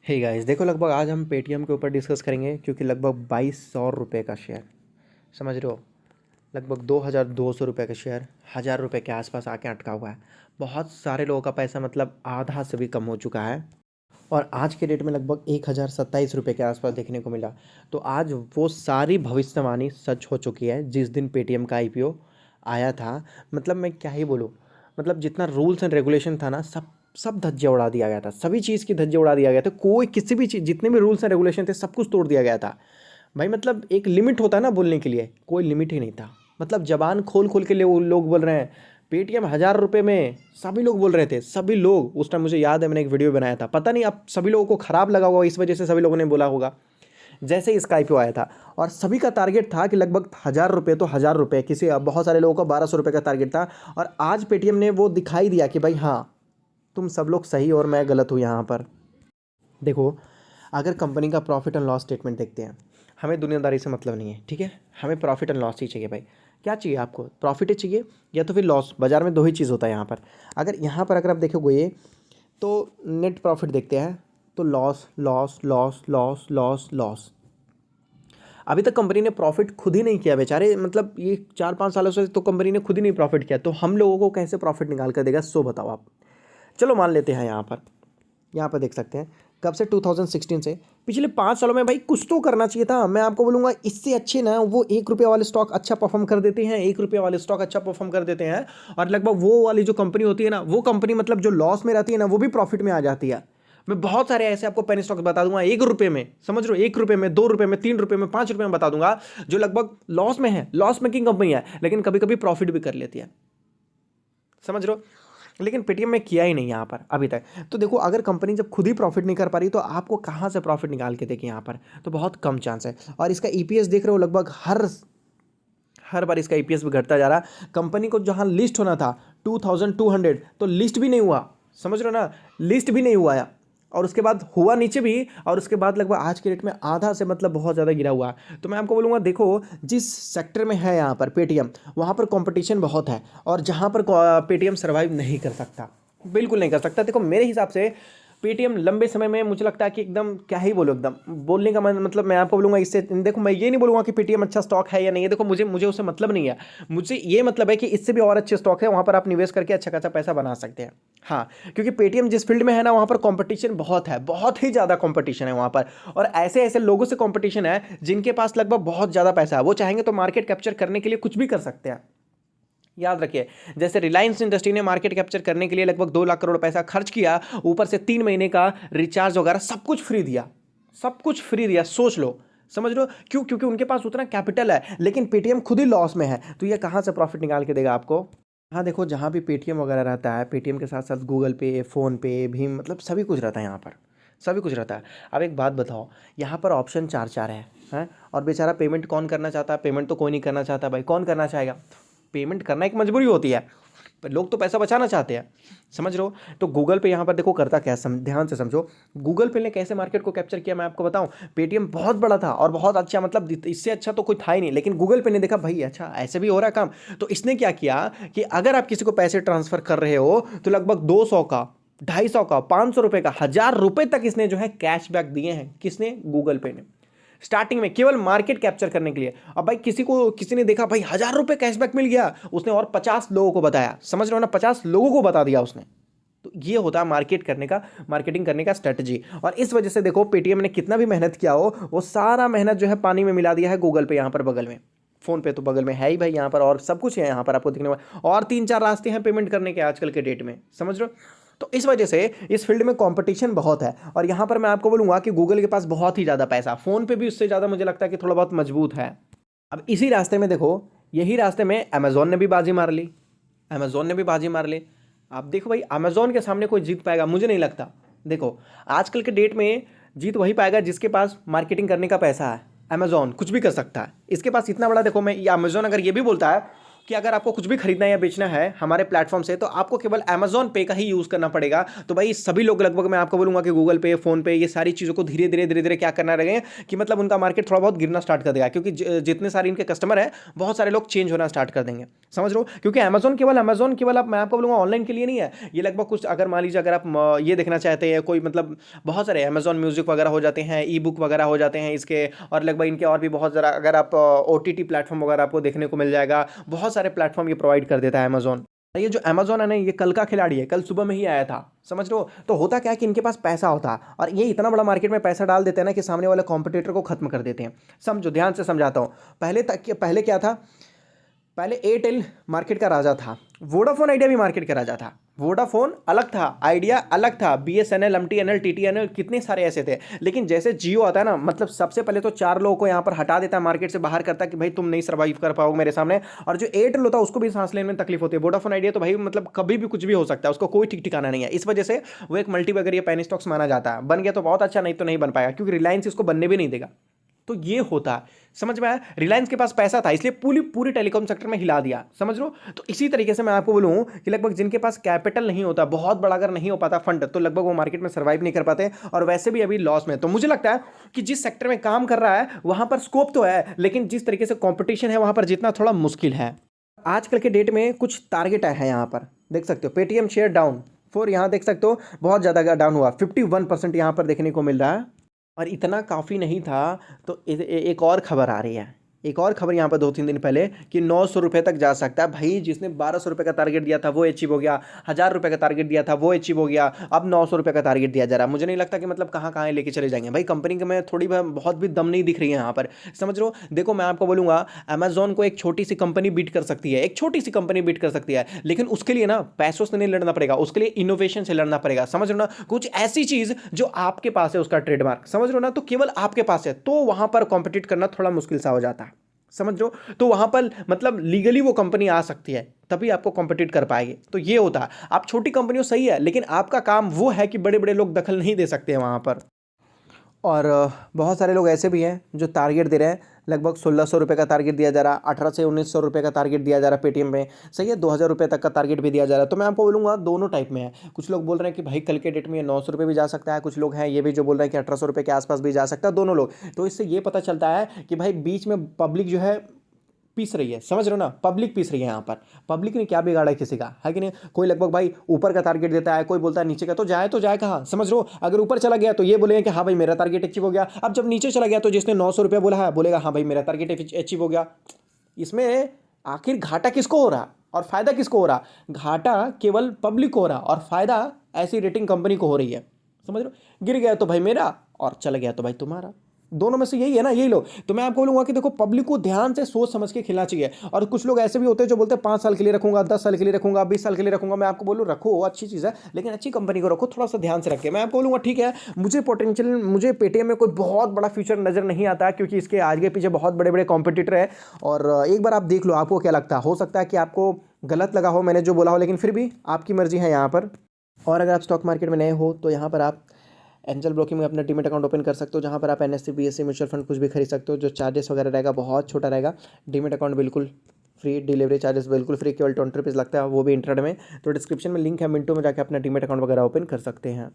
Hey guys, देखो लगभग आज हम पेटीएम के ऊपर डिस्कस करेंगे क्योंकि लगभग 2200 रुपये का शेयर, समझ रहे हो, लगभग 2200 रुपये का शेयर 1000 रुपये के आसपास आके अटका हुआ है। बहुत सारे लोगों का पैसा मतलब आधा से भी कम हो चुका है और आज के डेट में लगभग 1027 रुपये के आसपास देखने को मिला। तो आज वो सारी भविष्यवाणी सच हो चुकी है जिस दिन पेटीएम का आईपीओ आया था। मतलब मैं क्या ही बोलूँ, मतलब जितना रूल्स एंड रेगुलेशन था ना, सब सब धज्जियाँ उड़ा दिया गया था, सभी चीज़ की धज्जियाँ उड़ा दिया गया था। कोई किसी भी चीज़, जितने भी रूल्स एंड रेगुलेशन थे, सब कुछ तोड़ दिया गया था। भाई मतलब एक लिमिट होता है ना बोलने के लिए, कोई लिमिट ही नहीं था। मतलब जबान खोल खोल के लोग बोल रहे हैं पेटीएम 1000 रुपये में। सभी लोग बोल रहे थे, सभी लोग। उस टाइम मुझे याद है मैंने एक वीडियो बनाया था, पता नहीं अब सभी लोगों को ख़राब लगा होगा, इस वजह से सभी लोगों ने बोला होगा। जैसे ही इसका आईपीओ आया था और सभी का टारगेट था कि लगभग 1000 रुपये, तो 1000 रुपये, किसी बहुत सारे लोगों का 1200 रुपये का टारगेट था। और आज पेटीएम ने वो दिखाई दिया कि भाई हाँ, तुम सब लोग सही और मैं गलत हूँ यहाँ पर। देखो, अगर कंपनी का प्रॉफिट एंड लॉस स्टेटमेंट देखते हैं, हमें दुनियादारी से मतलब नहीं है, ठीक है। हमें प्रॉफिट एंड लॉस ही चाहिए भाई। क्या चाहिए आपको? प्रॉफिट ही चाहिए या तो फिर लॉस। बाजार में दो ही चीज़ होता है यहाँ पर। अगर आप देखोगे तो नेट प्रॉफिट देखते हैं तो loss loss loss loss loss loss. अभी तक कंपनी ने प्रॉफिट खुद ही नहीं किया बेचारे, मतलब ये 4-5 सालों से तो कंपनी ने खुद ही नहीं प्रॉफिट किया, तो हम लोगों को कैसे प्रॉफिट निकाल कर देगा, सो बताओ आप। चलो मान लेते हैं, यहाँ पर देख सकते हैं कब से, 2016 से। पिछले 5 सालों में भाई कुछ तो करना चाहिए था। मैं आपको बोलूँगा इससे अच्छे ना वो 1 रुपये वाले स्टॉक अच्छा परफॉर्म कर देते हैं, 1 रुपये वाले स्टॉक अच्छा परफॉर्म कर देते हैं। और लगभग वो वाली जो कंपनी होती है ना, वो कंपनी मतलब जो लॉस में रहती है ना, वो भी प्रॉफिट में आ जाती है। मैं बहुत सारे ऐसे आपको पेनी स्टॉक्स बता दूंगा 1 रुपये में, समझ रहे हो, 1 रुपये में, 2 रुपये में, 3 रुपये में, 5 रुपये में बता दूंगा, जो लगभग लॉस में है, लॉस मेकिंग कंपनी है, लेकिन कभी कभी प्रॉफिट भी कर लेती है, समझ रहे हो। लेकिन पेटीएम में किया ही नहीं यहाँ पर अभी तक। तो देखो, अगर कंपनी जब खुद ही प्रॉफिट नहीं कर पा रही तो आपको कहाँ से प्रॉफिट निकाल के देगी यहाँ पर, तो बहुत कम चांस है। और इसका ईपीएस देख रहे हो, लगभग हर हर बार इसका ईपीएस भी घटता जा रहा। कंपनी को जहाँ लिस्ट होना था 2200, तो लिस्ट भी नहीं हुआ, समझ रहे हो ना, लिस्ट भी नहीं हुआ। और उसके बाद हुआ नीचे भी, और उसके बाद लगभग आज के रेट में आधा से मतलब बहुत ज़्यादा गिरा हुआ है। तो मैं आपको बोलूँगा, देखो जिस सेक्टर में है यहाँ पर पेटीएम, वहाँ पर कंपटीशन बहुत है, और जहाँ पर पेटीएम सर्वाइव नहीं कर सकता, बिल्कुल नहीं कर सकता। देखो मेरे हिसाब से पेटीएम लंबे समय में, मुझे लगता है कि एकदम क्या ही बोलो, एकदम बोलने का मतलब मैं आपको बोलूँगा इससे, देखो मैं ये नहीं बोलूँगा कि पेटीएम अच्छा स्टॉक है या नहीं है। देखो मुझे उससे मतलब नहीं है। मुझे ये मतलब है कि इससे भी और अच्छे स्टॉक है, वहाँ पर आप निवेश करके अच्छा खासा पैसा बना सकते हैं। हाँ, क्योंकि पेटीएम जिस फील्ड में है ना, वहाँ पर कंपटीशन बहुत है, बहुत ही ज़्यादा कंपटीशन है वहाँ पर। और ऐसे ऐसे लोगों से कंपटीशन है जिनके पास लगभग बहुत ज़्यादा पैसा है। वो चाहेंगे तो मार्केट कैप्चर करने के लिए कुछ भी कर सकते हैं। याद रखिए, जैसे रिलायंस इंडस्ट्री ने मार्केट कैप्चर करने के लिए लगभग 2 लाख करोड़ पैसा खर्च किया, ऊपर से 3 महीने का रिचार्ज वगैरह सब कुछ फ्री दिया, सब कुछ फ्री दिया, सोच लो, समझ लो क्यों? क्योंकि उनके पास उतना कैपिटल है। लेकिन पेटीएम खुद ही लॉस में है, तो ये कहाँ से प्रॉफिट निकाल के देगा आपको। हाँ देखो, जहाँ भी पेटीएम वगैरह रहता है, पेटीएम के साथ साथ गूगल पे, फ़ोन पे, भीम, मतलब सभी कुछ रहता है यहाँ पर, सभी कुछ रहता है। अब एक बात बताओ, यहाँ पर ऑप्शन चार चार है, हैं, और बेचारा पेमेंट कौन करना चाहता है? पेमेंट तो कोई नहीं करना चाहता भाई, कौन करना चाहेगा? पेमेंट करना एक मजबूरी होती है, पर लोग तो पैसा बचाना चाहते हैं, समझ रहे हो। तो गूगल पे यहाँ पर देखो करता क्या, ध्यान से समझो। गूगल पे ने कैसे मार्केट को कैप्चर किया मैं आपको बताऊं। पेटीएम बहुत बड़ा था और बहुत अच्छा, मतलब इससे अच्छा तो कोई था ही नहीं, लेकिन गूगल पे ने देखा भाई अच्छा ऐसे भी हो रहा है काम, तो इसने क्या किया कि अगर आप किसी को पैसे ट्रांसफर कर रहे हो तो लगभग 200 का, 250 का, 500 रुपये का, 1000 रुपये तक इसने जो है कैशबैक दिए हैं। किसने? गूगल पे ने, स्टार्टिंग में केवल मार्केट कैप्चर करने के लिए। अब भाई किसी ने देखा भाई 1000 रुपये कैशबैक मिल गया, उसने और 50 लोगों को बताया, समझ रहे हो ना, 50 लोगों को बता दिया उसने। तो ये होता है मार्केटिंग करने का स्ट्रेटजी। और इस वजह से देखो पेटीएम ने कितना भी मेहनत किया हो, वो सारा मेहनत जो है पानी में मिला दिया है गूगल पे यहाँ पर बगल में। फोन पे तो बगल में है ही भाई यहाँ पर, और सब कुछ है यहाँ पर आपको दिखने में, और 3-4 रास्ते हैं पेमेंट करने के आजकल के डेट में, समझ रहे हो। तो इस वजह से इस फील्ड में कंपटीशन बहुत है। और यहाँ पर मैं आपको बोलूँगा कि गूगल के पास बहुत ही ज़्यादा पैसा, फ़ोन पे भी उससे ज़्यादा मुझे लगता है कि थोड़ा बहुत मजबूत है। अब इसी रास्ते में देखो, यही रास्ते में अमेजोन ने भी बाजी मार ली, अमेजोन ने भी बाजी मार ली। आप देखो भाई, अमेजोन के सामने कोई जीत पाएगा? मुझे नहीं लगता। देखो आजकल के डेट में जीत वही पाएगा जिसके पास मार्केटिंग करने का पैसा है। अमेजोन कुछ भी कर सकता है, इसके पास इतना बड़ा, देखो मैं, ये अमेजोन अगर ये भी बोलता है कि अगर आपको कुछ भी खरीदना या बेचना है हमारे प्लेटफॉर्म से तो आपको केवल अमेजॉन पे का ही यूज़ करना पड़ेगा। तो भाई सभी लोग लगभग मैं आपको बोलूँगा कि गूगल पे, फ़ोन पे, ये सारी चीज़ों को धीरे धीरे क्या करना रहेंगे कि मतलब उनका मार्केट थोड़ा बहुत गिरना स्टार्ट कर देगा, क्योंकि जितने सारे इनके कस्टमर हैं बहुत सारे लोग चेंज होना स्टार्ट कर देंगे। समझ रहे हो? क्योंकि अमेजॉन केवल आप, मैं आपको बोलूँगा ऑनलाइन के लिए नहीं है, ये लगभग कुछ अगर मान लीजिए अगर आप ये देखना चाहते हैं कोई मतलब बहुत सारे अमेजॉन म्यूजिक वगैरह हो जाते हैं, ई बुक वगैरह हो जाते हैं इसके, और लगभग इनके और भी बहुत ज़रा अगर आप OTT प्लेटफॉर्म वगैरह आपको देखने को मिल जाएगा, बहुत सारे प्लेटफॉर्म ये प्रोवाइड कर देता है अमेजॉन। ये जो अमेजॉन है ना, ये कल का खिलाड़ी है, कल सुबह में ही आया था। समझ रहे हो? तो होता क्या है कि इनके पास पैसा होता है और ये इतना बड़ा मार्केट में पैसा डाल देते हैं ना कि सामने वाले कॉम्पिटिटर को खत्म कर देते हैं। समझो, ध्यान से समझाता हूँ। पहले क्या था, पहले एयरटेल मार्केट का राजा था, वोडाफोन आइडिया भी मार्केट का राजा था। वोडाफोन अलग था, आइडिया अलग था, BSNL, MTNL, TTNL, कितने सारे ऐसे थे। लेकिन जैसे जियो आता है ना, मतलब सबसे पहले तो 4 लोगों को यहाँ पर हटा देता है, मार्केट से बाहर करता है कि भाई तुम नहीं सर्वाइव कर पाओगे मेरे सामने। और जो एयरटेल होता है उसको भी सांस लेने में तकलीफ होती है। वोडाफोन आइडिया तो भाई मतलब कभी भी कुछ भी हो सकता है, उसको कोई ठीक ठिकाना नहीं है। इस वजह से वो एक मल्टीबैगर या पेनी स्टॉक्स माना जाता है। बन गया तो बहुत अच्छा, नहीं तो नहीं बन पाएगा, क्योंकि रिलायंस इसको बनने भी नहीं देगा। तो ये होता है, समझ में आया? रिलायंस के पास पैसा था इसलिए पूरी पूरी टेलीकॉम सेक्टर में हिला दिया। समझ लो? तो इसी तरीके से मैं आपको बोलूं कि लगभग जिनके पास कैपिटल नहीं होता, बहुत बड़ा अगर नहीं हो पाता फंड, तो लगभग वो मार्केट में सर्वाइव नहीं कर पाते और वैसे भी अभी लॉस में। तो मुझे लगता है कि जिस सेक्टर में काम कर रहा है वहां पर स्कोप तो है, लेकिन जिस तरीके से कॉम्पिटिशन है वहां पर जितना थोड़ा मुश्किल है। आजकल के डेट में कुछ टारगेट है यहाँ पर, देख सकते हो। पेटीएम शेयर डाउन यहाँ देख सकते हो, बहुत ज़्यादा डाउन हुआ, 51% यहाँ पर देखने को मिल रहा है। और इतना काफ़ी नहीं था तो एक और खबर आ रही है, एक और खबर यहाँ पर 2-3 दिन पहले कि 900 रुपये तक जा सकता है। भाई जिसने 1200 रुपये का टारगेट दिया था वो अचीव हो गया, 1000 रुपये का टारगेट दिया था वो अचीव हो गया, अब 900 रुपये का टारगेट दिया जा रहा है। मुझे नहीं लगता कि मतलब कहाँ कहाँ लेके चले जाएंगे भाई। कंपनी के में थोड़ी बहुत भी दम नहीं दिख रही है यहाँ पर। समझ रहे हो? देखो मैं आपको बोलूँगा, अमेजॉन को एक छोटी सी कंपनी बीट कर सकती है, एक छोटी सी कंपनी बीट कर सकती है, लेकिन उसके लिए ना पैसों से नहीं लड़ना पड़ेगा, उसके लिए इनोवेशन से लड़ना पड़ेगा। समझ रहे हो ना? कुछ ऐसी चीज़ जो आपके पास है, उसका ट्रेडमार्क, समझ रहे हो ना, तो केवल आपके पास है, तो वहाँ पर कॉम्पिटिट करना थोड़ा मुश्किल सा हो जाता है। समझ रहे हो? तो वहां पर मतलब लीगली वो कंपनी आ सकती है, तभी आपको कॉम्पिटिट कर पाएगी। तो ये होता है, आप छोटी कंपनियों सही है, लेकिन आपका काम वो है कि बड़े बड़े लोग दखल नहीं दे सकते हैं वहां पर। और बहुत सारे लोग ऐसे भी हैं जो टारगेट दे रहे हैं, लगभग 1600 रुपये का टारगेट दिया जा रहा है, 18 से 1900 रुपये का टारगेट दिया जा रहा है पेटीएम में। सही है, 2000 रुपये तक का टारगेट भी दिया जा रहा है। तो मैं आपको बोलूँगा दोनों टाइप में है। कुछ लोग बोल रहे हैं कि भाई कल के डेट में ये 900 रुपये भी जा सकता है, कुछ लोग हैं ये भी जो बोल रहे हैं कि 1800 रुपये के आसपास भी जा सकता है, दोनों लोग। तो इससे ये पता चलता है कि भाई बीच में पब्लिक जो है पीस रही है। समझ रहे हो ना? पब्लिक पीस रही है यहाँ पर। पब्लिक ने क्या बिगाड़ा है किसी का, है कि नहीं? कोई लगभग भाई ऊपर का टारगेट देता है, कोई बोलता है नीचे का, तो जाए कहाँ? समझ रहे हो? अगर ऊपर चला गया तो ये बोलेगा कि हाँ भाई मेरा टारगेट अचीव हो गया। अब जब नीचे चला गया तो जिसने 900 रुपया बोला है बोलेगा हाँ भाई मेरा टारगेट अचीव हो गया। इसमें आखिर घाटा किसको हो रहा और फायदा किसको हो रहा? घाटा केवल पब्लिक को हो रहा और फायदा ऐसी रेटिंग कंपनी को हो रही है। समझ रहे हो? गिर गया तो भाई मेरा और चला गया तो भाई तुम्हारा, दोनों में से यही है ना, यही लो। तो मैं आपको बोलूंगा कि देखो पब्लिक को ध्यान से सोच समझ के खेलना चाहिए। और कुछ लोग ऐसे भी होते हैं जो बोलते हैं 5 साल के लिए रखूंगा, 10 साल के लिए रखूंगा, 20 साल के लिए रखूंगा। मैं आपको बोलूँ रखो, अच्छी चीज़ है, लेकिन अच्छी कंपनी को रखो, थोड़ा सा ध्यान से रखे। मैं आपको बोलूंगा ठीक है, मुझे पेटीएम में कोई बहुत बड़ा फ्यूचर नजर नहीं आता, क्योंकि इसके आगे पीछे बहुत बड़े बड़े कॉम्पिटिटर है। और एक बार आप देख लो, आपको क्या लगता है? हो सकता है कि आपको गलत लगा हो मैंने जो बोला हो, लेकिन फिर भी आपकी मर्जी है यहाँ पर। और अगर आप स्टॉक मार्केट में नए हो तो यहाँ पर आप एंजल ब्रोकिंग में अपना डीमेट अकाउंट ओपन कर सकते हो, जहाँ पर आप NSE BSE म्यूचुअल फंड कुछ भी खरीद सकते हो। जो चार्जेस वगैरह रहेगा बहुत छोटा रहेगा। डीमेट अकाउंट बिल्कुल फ्री, डिलीवरी चार्जेस बिल्कुल फ्री, केवल 20 रुपीज़ लगता है, वो भी इंट्राडे में। तो डिस्क्रिप्शन में लिंक है, मिनटों में जाकर अपना डीमेट अकाउंट वगैरह ओपन कर सकते हैं।